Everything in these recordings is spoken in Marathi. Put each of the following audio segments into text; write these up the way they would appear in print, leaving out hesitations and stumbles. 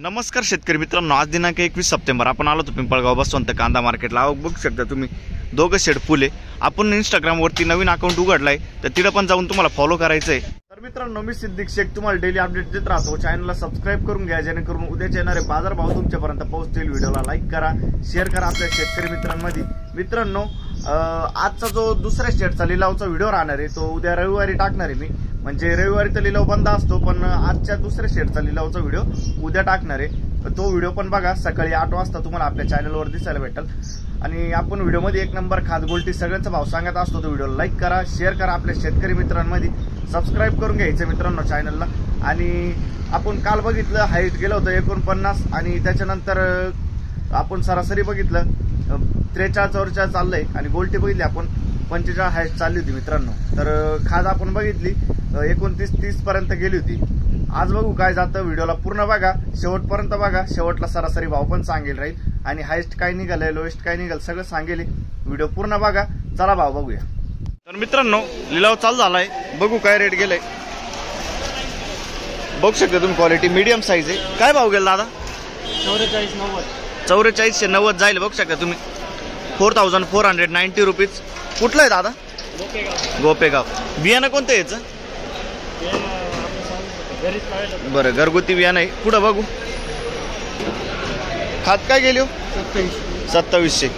नमस्कार शेतकरी मित्रांनो, आज दिनांक 21 सप्टेंबर आपण आलो तो पिंपळगाव बसवंत कांदा मार्केटला। बघू शकता तुम्ही दोघं शेड फुले। आपण इंस्टाग्रामवरती नवीन अकाउंट उघडलाय तर तिथे पण जाऊन तुम्हाला फॉलो करायचंय। तर मित्रांनो, मी सिद्दीक शेख तुम्हाला डेली अपडेट देत राहतो। चॅनलला सबस्क्राइब करून घ्या जेणेकरून उद्याचे येणारे बाजारभाव तुमच्यापर्यंत पोहोचतील। व्हिडिओला लाईक करा, शेअर करा आपल्या शेतकरी मित्रांमध्ये। मित्रांनो, आजचा जो दुसऱ्या शेडचा लिलावचा व्हिडिओ राहणार आहे तो उद्या रविवारी टाकणार आहे मी। म्हणजे रविवारी तर लिलाव बंद असतो, पण आजच्या दुसऱ्या शेडचा लिलावचा व्हिडिओ उद्या टाकणार आहे। तो व्हिडिओ पण बघा, सकाळी 8 वाजता तुम्हाला आपल्या चॅनलवर दिसायला भेटेल। आणि आपण व्हिडिओमध्ये एक नंबर खाद गोल्टी सगळ्यांचा भाव सांगत असतो। तो व्हिडिओला लाईक करा, शेअर करा आपल्या शेतकरी मित्रांमध्ये, सबस्क्राइब करून घ्यायचं मित्रांनो चॅनलला। आणि आपण काल बघितलं हाईट गेलं होतं 49 आणि त्याच्यानंतर आपण सरासरी बघितलं 43-44 चाललंय आणि गोल्टी बघितली आपण 45 हाईट चालली होती मित्रांनो। तर खाद आपण बघितली 29-30 पर्यंत गेली होती। आज बघू काय जातं, व्हिडिओला पूर्ण बघा, शेवटपर्यंत बघा। शेवटला सरासरी भाव पण सांगेल राहील आणि हायस्ट काय निघालंय, लोएस्ट काय निघाल सगळं सांगेल। व्हिडिओ पूर्ण बघा, चला भाव बघूया। तर मित्रांनो, लिलाव चालू झालाय, बघू काय रेट गेलाय। बघू शकता तुम्ही, क्वालिटी मीडियम साईज आहे। काय भाव गेला दादा? 4490 जाईल। बघू शकता तुम्ही 4490 रुपीज। कुठलं आहे दादा? गोपेगाव। बियाणं कोणतं याचं? बरं, घरगुती बियाणं आहे। पुढं बघू, खात काय गेली हो? 2700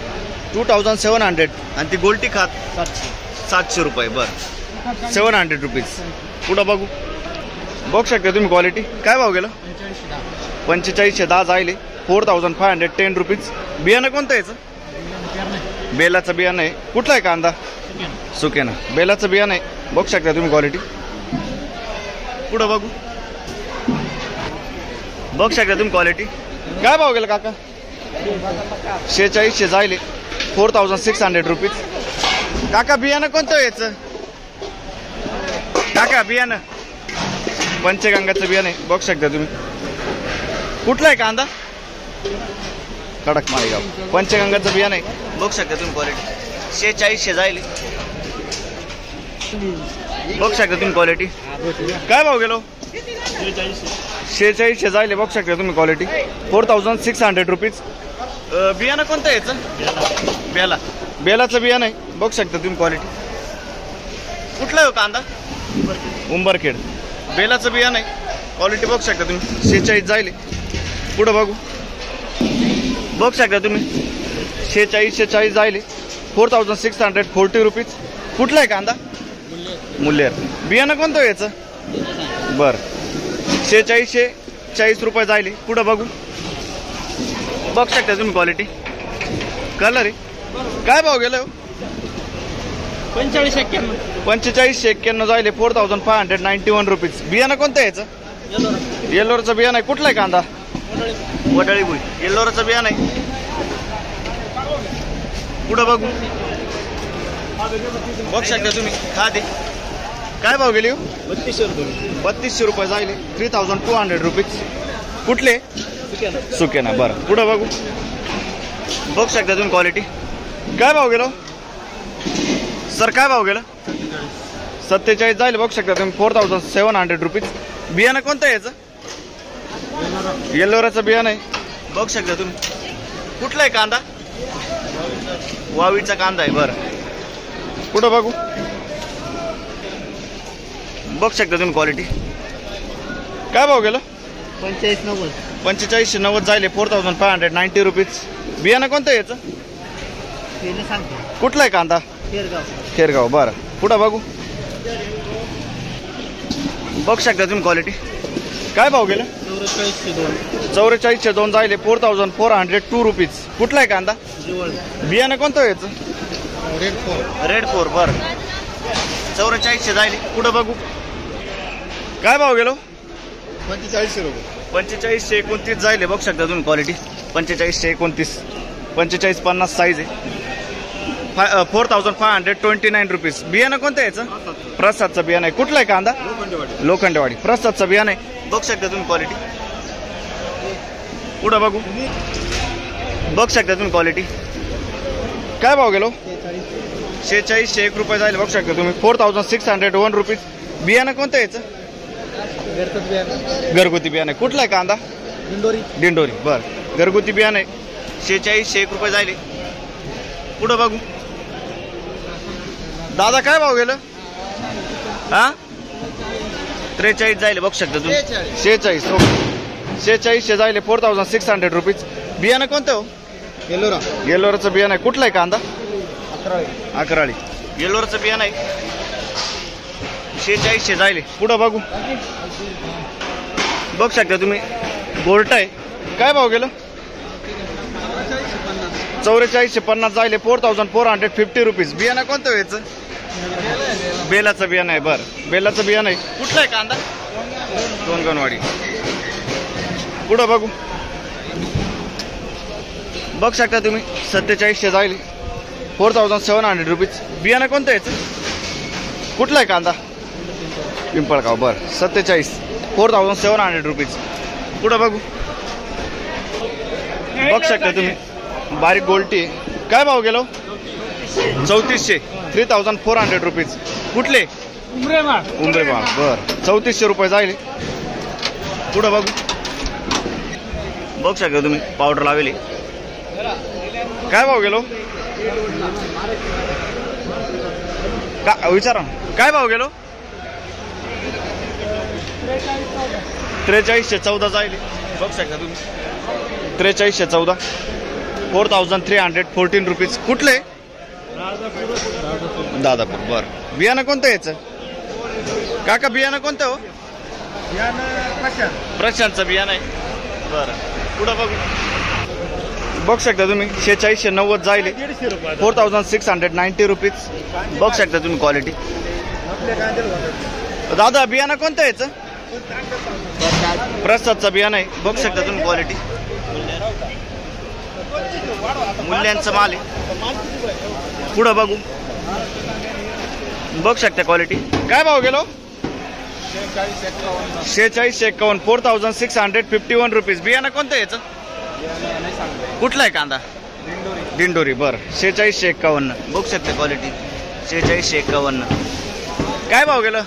2700 आणि ती गोल्टी खात 700 रुपये। बरं, 700 रुपीज। पुढं बघू, बघू शकता तुम्ही क्वालिटी। काय भाव गेलं? 4510 जाईल। 4510 रुपीज। बियाणं कोणतं याचं? बेलाचं बियाणं आहे। कुठलं आहे कांदा? सुकेना बेलाचं बियाणं आहे। बघू शकता तुम्ही क्वालिटी। पुढं बघू, बघू शकता तुम्ही क्वालिटी। काय भाव गेला काका? 4600 जाईल। 4600 रुपीज। काका बियाणं कोणतं याचं? काका बियाणं पंचगंगाचं बियाणं आहे। बघू शकता तुम्ही। कुठलं आहे कांदा? कडक माळेगाव। पंचगंगाचं बियाणं आहे। बघू शकता तुम्ही क्वालिटी। 4600 जाईल। बघू शकता तुम्ही क्वालिटी। काय भाव गेलो? 4600 जाईल। बघू शकता तुम्ही क्वालिटी। 4600 रुपीज। बियाणं कोणतं आहे याचं? बेलाचं बियाणं आहे। बघू शकता तुम्ही क्वालिटी। कुठलं आहे कांदा? उंबरखेड। बेलाचं बियाणं आहे। क्वालिटी बघू शकता तुम्ही। 46 जाईल। पुढं बघू, बघू शकता तुम्ही 4640 जाईल। 4640 रुपीज। कुठलं आहे कांदा? मुल्लेर। बियाणं कोणतं आहे याचं? बरं, 4640 रुपये जाईल। पुढं बघू, बघू शकता तुम्ही क्वालिटी। कलर आहे। काय भाव गेलं? 4591 जाईल। 4591 रुपीज। बियाणं कोणतं आहे याचं? येल्लोरचं बियाणं आहे। कुठलं आहे कांदा? वडाळी भुई। येल्लोरचं बियाणं आहे। पुढं बघू, बघू शकता तुम्ही खादे। काय भाव गेली? 3200 रुपये जाईल। 3200 रुपीज। कुठले? सुकेना। बरं, पुढं बघू, बघू शकता तुम्ही क्वालिटी। काय भाव गेलो सर? काय भाव गेला? 47 जाईल। बघू शकता तुम्ही 4700 रुपीज। बियाणं कोणतं आहे याचं? येल्लोराचं बियाणं आहे। बघू शकता तुम्ही। कुठला आहे कांदा? वावीचा कांदा आहे। बरं, पुढं बघू, बघू शकता तुम्ही क्वालिटी। काय भाव गेलं? 4590 जाईल। 4590 रुपीज। बियाणं कोणतं आहे याचं? कुठला आहे कांदा? खेरगाव। बरं, पुढं बघू, बघू शकता तुम्ही क्वालिटी। काय भाव गेलं? 4402 जाईल। 4402 रुपीज। कुठला आहे कांदा? बियाणं कोणतं आहे याचं? रेड 4। बरं, 4400 जाईल। पुढं बघू, काय भाव गेलो? 4500 रुपये। 4529 जाईल। बघू शकता तुम्ही क्वालिटी। 4529 4550 साईज आहे। 4529 रुपीज। बियाणं कोणतं आहे याचं? प्रसादचं बियाणं आहे। कुठलं आहे कांदा? लोखंडवाडी। प्रसादचं बियाणं आहे। बघू शकता तुम्ही क्वालिटी। पुढं बघू, बघू शकता तुम्ही क्वालिटी। काय भाव गेलो? 4601 रुपये जाईल। बघू शकता तुम्ही 4601 रुपीज। बियाणं कोणतं आहे याचं? घरगुती बियाणं। कुठला आहे कांदा? दिंडोरी बर. घरगुती बियाणं आहे. 46 रुपये जायले. पुढं बघू. दादा काय भाव गेलं? हा 43 जायले बघू शकता तुम्ही. 46 46 जायले 4600 रुपीज. बियाणं कोणतं हो? येलोराचं बियाणं आहे. कुठलं आहे कांदा? अकराळी. येलोराचं बियाणं आहे. 46 जायले. पुढं बघू. बघू शकता तुम्ही गोल्ट आहे. काय भाव गेलं? 4450 जायले 4450 रुपीज. बियाणं कोणतं व्हायचं? बेलाचं बियाणं आहे. बरं बेलाचं बियाणं आहे. कुठलं आहे कांदा? दोनगणवाडी. पुढं बघू. बघू शकता तुम्ही 47 जायले 4700 रुपीज. बियाणं कोणतं याचं? कुठलं आहे कांदा? पिंपळगाव. बरं 47 4700 रुपीज. पुढं बघू. बघू शकता तुम्ही बारीक गोल्टी. काय भाव गेलो? 3400 3400 रुपीज. कुठले? उमरेमाळ. बर 3400 रुपये जायले. पुढं बघू. बघू शकता तुम्ही पावडर लावली. काय भाव गेलो? का विचारा काय भाव गेलो? 4314 जायले. बघू शकता तुम्ही 4314 4314 रुपीज. कुठले? दादापूर. बर बियाणं कोणतं याचं? काका बियाणं कोणतं हो? प्रशांतचं बियाणं आहे. बरं पुढं बघू. बघू शकता तुम्ही 4690 जायले 4690 रुपीज. बघू शकता तुम्ही क्वालिटी. दादा बियाणं कोणतं याचं? प्रसादचं बियाणं आहे. बघू शकता तुम्ही क्वालिटी. मूल्यांचं माल आहे. पुढं बघू. बघू शकता क्वालिटी. काय भाव गेलो? 4651 4651 रुपीज. बियाणं कोणतं याचं? कुठलं आहे कांदा? दिंडोरी. बरं 4651. बघू शकता क्वालिटी 4651. काय भाव गेलं?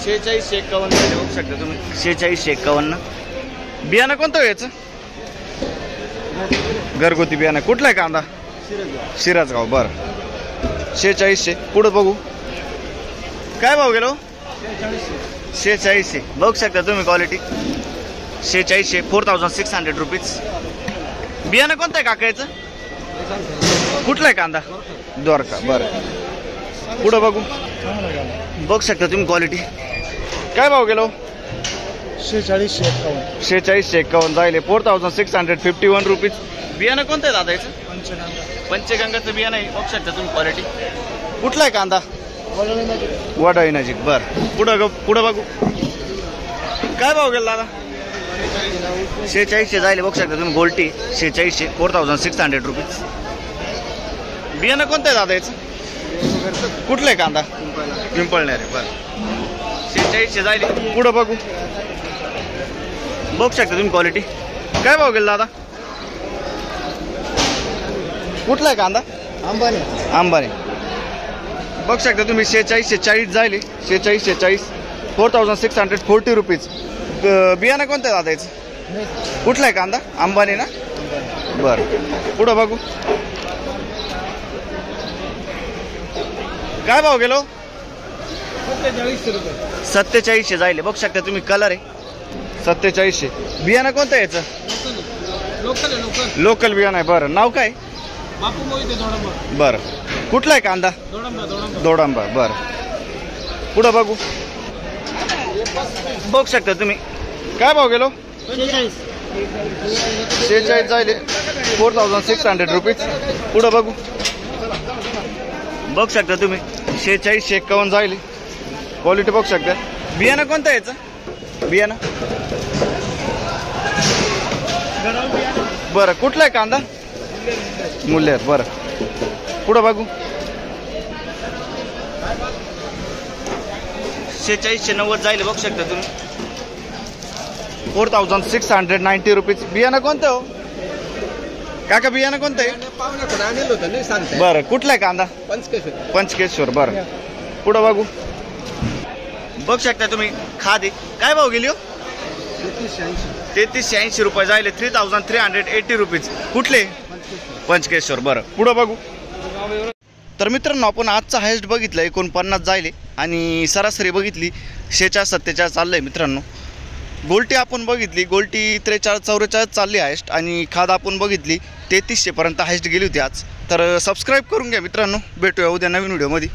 4651 बघू शकता तुम्ही 4651. बियाणं कोणतं याचं? घरगुती बियाणं. कुठलं आहे कांदा? शिराजगाव. बरं 4600. पुढं बघू. काय भाव गेलो? 4600. बघू शकता तुम्ही क्वालिटी 4600 4600 रुपीज. बियाणं कोणतं आहे काका याचं? कुठलं आहे कांदा? द्वारका. बरं पुढं बघू. बघू शकता तुम्ही क्वालिटी. काय भाव गेलो? 4651 जायले 4651 रुपीज. बियाणं कोणतं आहे दादा याचं? पंचगंगाचं बियाणं आहे. बघू शकता तुम्ही क्वालिटी. कुठला आहे कांदा? वडाळी नजीक. बरं पुढं पुढं बघू. काय भाव गेला दादा? 4600 जायले. बघू शकता तुम्ही गोल्टी 4600 4600 रुपीज. बियाणं कोणतं आहे दादा याचं? कुठलं आहे कांदा? पिंपळनेर. बरं 4600 जायले. पुढं बघू. बघू शकता तुम्ही क्वालिटी. काय भाव गेला दादा? कुठला आहे कांदा? अंबानी. बघू शकता तुम्ही 4640 जायले 4640 4640 रुपीज. बियाणं कोणतं आहे दादा याचं? कुठला आहे कांदा? अंबानी ना. बरं पुढं बघू. काय भाव गेलो? 4700 जायले. बघू शकता तुम्ही कलर आहे 4700. बियाणं कोणतं आहे याचं? लोकल बियाणं आहे. बरं नाव काय? बरं कुठला आहे कांदा? दोडंबा. बरं पुढं बघू. बघू शकता तुम्ही. काय भाव गेलो? 46 जायले 4600 रुपीज. पुढं बघू. बघू शकता तुम्ही 4651 जायले. क्वालिटी बघू शकता. बियाणं कोणतं आहे याचं? बियाणं बरं कुठला आहे कांदा? मुल्लेर. बरं पुढं बघू. 4690 जायले. बघू शकता तुम्ही 4690 रुपीज. बियाणं कोणतं हो काका? बियाणं कोणतं आहे? बरं कुठला आहे कांदा? पंचकेश्वर. बरं पुढं बघू. बघू शकता तुम्ही खादी. काय भाव गेली हो? 3380 रुपये जायले 3380 रुपीज. कुठले? पंचकेश्वर. बरं पुढं बघू. तर मित्रांनो आपण आजचा हायस्ट बघितलं 49 जायले आणि सरासरी बघितली 46-47 चाललं आहे मित्रांनो. गोल्टी आपण बघितली, गोल्टी 43-44 चालली हायस्ट आणि खाद आपण बघितली 3300 पर्यंत हायस्ट गेली होती आज. तर सबस्क्राईब करून घ्या मित्रांनो. भेटूया उद्या नवीन व्हिडिओमध्ये.